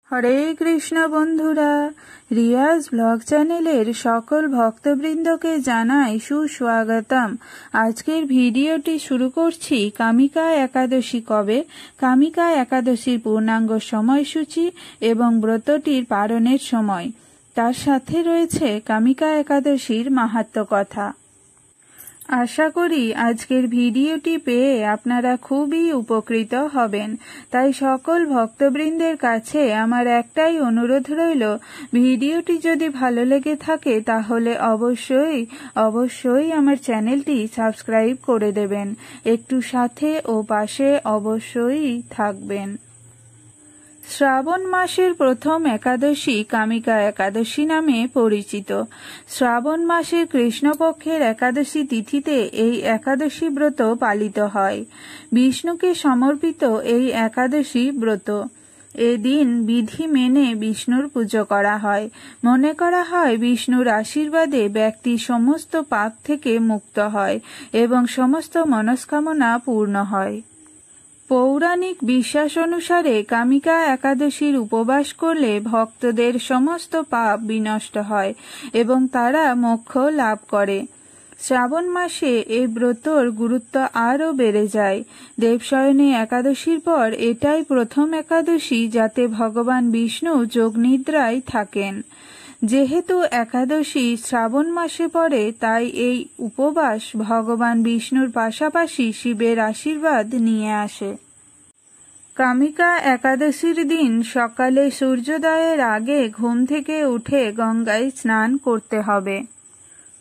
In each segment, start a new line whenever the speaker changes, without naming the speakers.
হরে কৃষ্ণ বন্ধুরা, রিয়াজ ব্লগ চ্যানেলের সকল ভক্তবৃন্দকে জানাই সুস্বাগতম। আজকের ভিডিওটি শুরু করছি কামিকা একাদশী কবে, কামিকা একাদশীর পূর্ণাঙ্গ সময়সূচি এবং ব্রতটির পালনের সময়। তার সাথে রয়েছে কামিকা একাদশীর মাহাত্ম্য কথা। আশা করি আজকের ভিডিওটি পেয়ে আপনারা খুবই উপকৃত হবেন। তাই সকল ভক্তবৃন্দের কাছে আমার একটাই অনুরোধ রইল, ভিডিওটি যদি ভালো লেগে থাকে তাহলে অবশ্যই আমার চ্যানেলটি সাবস্ক্রাইব করে দেবেন। একটু সাথে ও পাশে অবশ্যই থাকবেন। শ্রাবণ মাসের প্রথম একাদশী কামিকা একাদশী নামে পরিচিত। শ্রাবণ মাসের কৃষ্ণপক্ষের একাদশী তিথিতে এই একাদশী ব্রত পালিত হয়। বিষ্ণুকে সমর্পিত এই একাদশী ব্রত। এদিন বিধি মেনে বিষ্ণুর পুজো করা হয়। মনে করা হয় বিষ্ণুর আশীর্বাদে ব্যক্তি সমস্ত পাপ থেকে মুক্ত হয় এবং সমস্ত মনস্কামনা পূর্ণ হয়। পৌরাণিক বিশ্বাস অনুসারে কামিকা একাদশীর উপবাস করলে ভক্তদের সমস্ত পাপ বিনষ্ট হয় এবং তারা মোক্ষ লাভ করে। শ্রাবণ মাসে এই ব্রতর গুরুত্ব আরও বেড়ে যায়। দেবশয়নী একাদশীর পর এটাই প্রথম একাদশী যাতে ভগবান বিষ্ণু যোগনিদ্রায় থাকেন। যেহেতু একাদশী শ্রাবণ মাসে পড়ে, তাই এই উপবাস ভগবান বিষ্ণুর পাশাপাশি শিবের আশীর্বাদ নিয়ে আসে। কামিকা একাদশীর দিন সকালে সূর্যোদয়ের আগে ঘুম থেকে উঠে গঙ্গায় স্নান করতে হবে।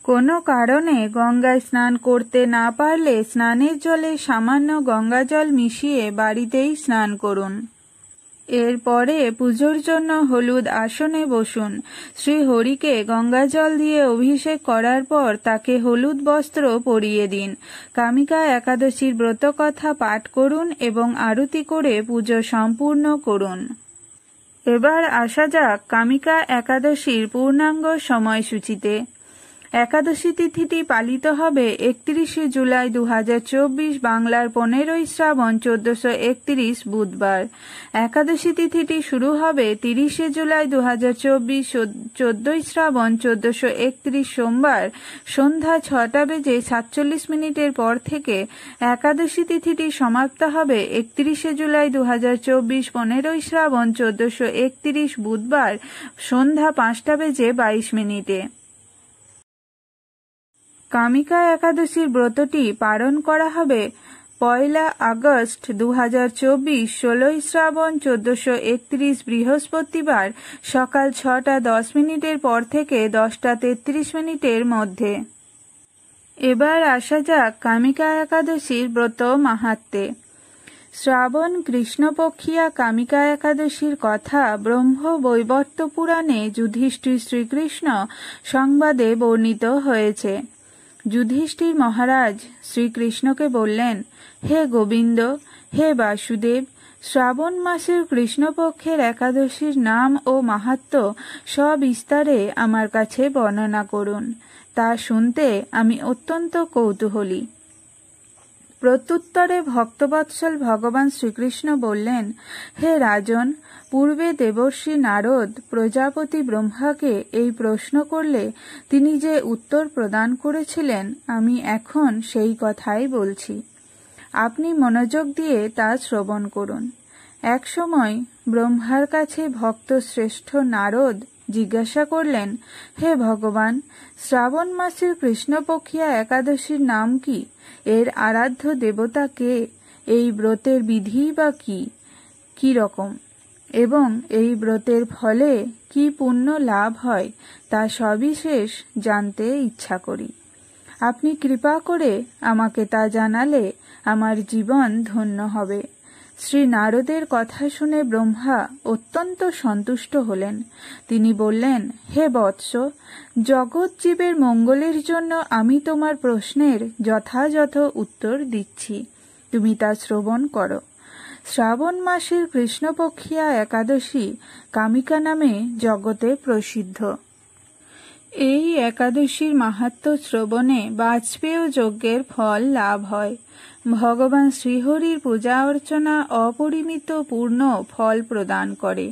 কোনো কারণে গঙ্গায় স্নান করতে না পারলে স্নানের জলে সামান্য গঙ্গাজল মিশিয়ে বাড়িতেই স্নান করুন। এরপরে পুজোর জন্য হলুদ আসনে বসুন। শ্রী হরিকে গঙ্গাজল দিয়ে অভিষেক করার পর তাকে হলুদ বস্ত্র পরিয়ে দিন। কামিকা একাদশীর ব্রতকথা পাঠ করুন এবং আরতি করে পুজো সম্পূর্ণ করুন। এবার আসা যাক কামিকা একাদশীর পূর্ণাঙ্গ সময়সূচিতে। একাদশী তিথিটি পালিত হবে 31শে জুলাই 2024 বাংলার 15ই শ্রাবণ 1431 বুধবার। একাদশী তিথিটি শুরু হবে 30শে জুলাই 2024 14ই শ্রাবণ 1431 সোমবার সন্ধ্যা 6:47 পর থেকে। একাদশী তিথিটি সমাপ্ত হবে 31শে জুলাই 2024 15ই শ্রাবণ 1431 বুধবার সন্ধ্যা 5:22। কামিকা একাদশীর ব্রতটি পালন করা হবে 1 আগস্ট 2024 16ই শ্রাবণ 1431 বৃহস্পতিবার সকাল 6:10 পর থেকে 10:33 মধ্যে। এবার আসা যাক কামিকা একাদশীর ব্রত মাহাত্ম্যে। শ্রাবণ কৃষ্ণপক্ষিয়া কামিকা একাদশীর কথা ব্রহ্ম বৈবর্ত পুরাণে যুধিষ্ঠির শ্রীকৃষ্ণ সংবাদে বর্ণিত হয়েছে। যুধিষ্ঠির মহারাজ শ্রীকৃষ্ণকে বললেন, হে গোবিন্দ, হে বাসুদেব, শ্রাবণ মাসের কৃষ্ণপক্ষের একাদশীর নাম ও মাহাত্ম্য সবিস্তারে আমার কাছে বর্ণনা করুন। তা শুনতে আমি অত্যন্ত কৌতূহলী। প্রত্যুত্তরে ভক্তবৎসল ভগবান শ্রীকৃষ্ণ বললেন, হে রাজন, পূর্বে দেবর্ষি নারদ প্রজাপতি ব্রহ্মাকে এই প্রশ্ন করলে তিনি যে উত্তর প্রদান করেছিলেন, আমি এখন সেই কথাই বলছি। আপনি মনোযোগ দিয়ে তা শ্রবণ করুন। এক সময় ব্রহ্মার কাছে ভক্ত শ্রেষ্ঠ নারদ জিজ্ঞাসা করলেন, হে ভগবান, শ্রাবণ মাসের কৃষ্ণপক্ষিয়া একাদশীর নাম কি? এর আরাধ্য দেবতা কে? এই ব্রতের বিধি বা কি রকম? এবং এই ব্রতের ফলে কি পুণ্য লাভ হয় তা সবিশেষ জানতে ইচ্ছা করি। আপনি কৃপা করে আমাকে তা জানালে আমার জীবন ধন্য হবে। শ্রী নারদের কথা শুনে ব্রহ্মা অত্যন্ত সন্তুষ্ট হলেন। তিনি বললেন, হে বৎস, জগৎ জীবের মঙ্গলের জন্য আমি তোমার প্রশ্নের যথাযথ উত্তর দিচ্ছি, তুমি তা শ্রবণ করো। শ্রাবণ মাসের কৃষ্ণপক্ষিয়া একাদশী কামিকা নামে জগতে প্রসিদ্ধ। এই একাদশীর মাহাত্ম্য শ্রবণে বাজপেয় যজ্ঞের ফল লাভ হয়। ভগবান শ্রীহরির পূজা অর্চনা অপরিমিত পূর্ণ ফল প্রদান করে।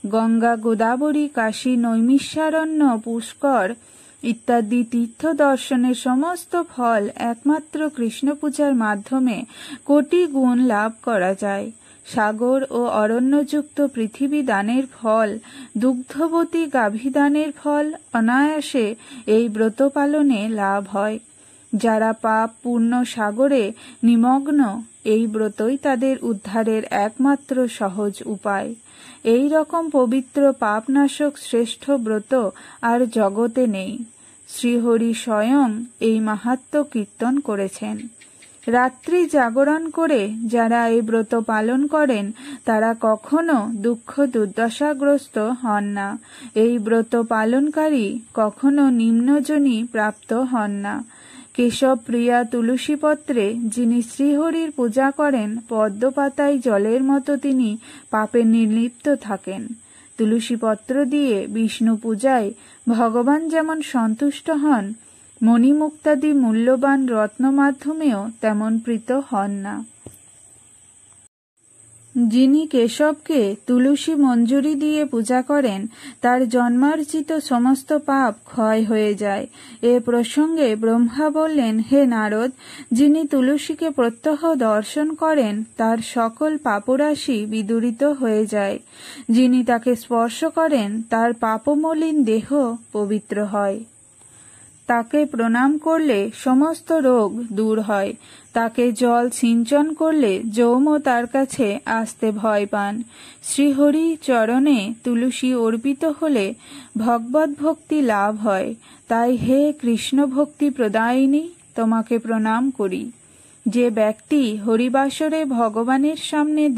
গঙ্গা, গোদাবরী, কাশী, নৈমিষারণ্য, পুষ্কর ইত্যাদি তীর্থ দর্শনের সমস্ত ফল একমাত্র কৃষ্ণ পূজার মাধ্যমে কোটি গুণ লাভ করা যায়। সাগর ও অরণ্যযুক্ত পৃথিবী দানের ফল, দুগ্ধবতী গাভী দানের ফল অনায়াসে এই ব্রত পালনে লাভ হয়। যারা পাপ পূর্ণ সাগরে নিমগ্ন, এই ব্রতই তাদের উদ্ধারের একমাত্র সহজ উপায়। এই রকম পবিত্র পাপনাশক শ্রেষ্ঠ ব্রত আর জগতে নেই। শ্রীহরি স্বয়ং এই মাহাত্ম্য কীর্তন করেছেন। রাত্রি জাগরণ করে যারা এই ব্রত পালন করেন তারা কখনো দুঃখ দুর্দশাগ্রস্ত হন না। এই ব্রত পালনকারী কখনো নিম্নজনী প্রাপ্ত হন না। কেশব প্রিয়া তুলসী পত্রে যিনি শ্রীহরির পূজা করেন, পদ্মপাতায় জলের মতো তিনি পাপে নির্লিপ্ত থাকেন। তুলসী পত্র দিয়ে বিষ্ণু পূজায় ভগবান যেমন সন্তুষ্ট হন, মণিমুক্তাদি মূল্যবান রত্ন মাধ্যমেও তেমন প্রীত হন না। যিনি কেশবকে তুলসী মঞ্জুরি দিয়ে পূজা করেন তার জন্মার্জিত সমস্ত পাপ ক্ষয় হয়ে যায়। এ প্রসঙ্গে ব্রহ্মা বললেন, হে নারদ, যিনি তুলসীকে প্রত্যহ দর্শন করেন তার সকল পাপরাশি বিদূরিত হয়ে যায়। যিনি তাকে স্পর্শ করেন তার পাপমলিন দেহ পবিত্র হয়। তাকে প্রণাম করলে সমস্ত রোগ দূর হয়। তাকে জল সিঞ্চন করলে যমও তার কাছে আসতে ভয় পান। শ্রীহরি চরণে তুলসী অর্পিত হলে ভগবত ভক্তি লাভ হয়। তাই হে কৃষ্ণ ভক্তি প্রদায়িনী, তোমাকে প্রণাম করি। যে ব্যক্তি হরিবাসরে ভগবানের সামনে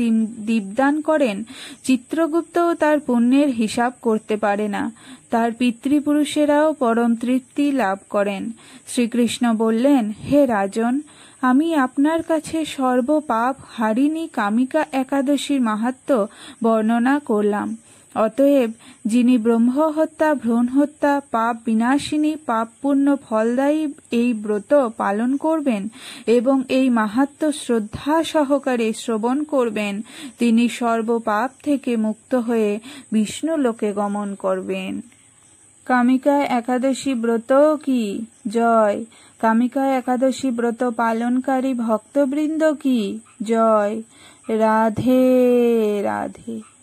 দীপদান করেন, চিত্রগুপ্তও তার পুণ্যের হিসাব করতে পারে না। তার পিতৃপুরুষেরাও পরম তৃপ্তি লাভ করেন। শ্রীকৃষ্ণ বললেন, হে রাজন, আমি আপনার কাছে সর্বপাপ হারিণী কামিকা একাদশীর মাহাত্ম্য বর্ণনা করলাম। অতএব যিনি ব্রহ্মহত্যা, ভ্রূণহত্যা, পাপ বিনাশিনী, পাপপূর্ণ ফলদায়ী এই ব্রত পালন করবেন এবং এই মাহাত্ম্য শ্রদ্ধা সহকারে শ্রবণ করবেন, তিনি সর্বপাপ থেকে মুক্ত হয়ে বিষ্ণু লোকে গমন করবেন। কামিকা একাদশী ব্রত কি জয়। কামিকা একাদশী ব্রত পালনকারী ভক্তবৃন্দ কি জয়। রাধে রাধে।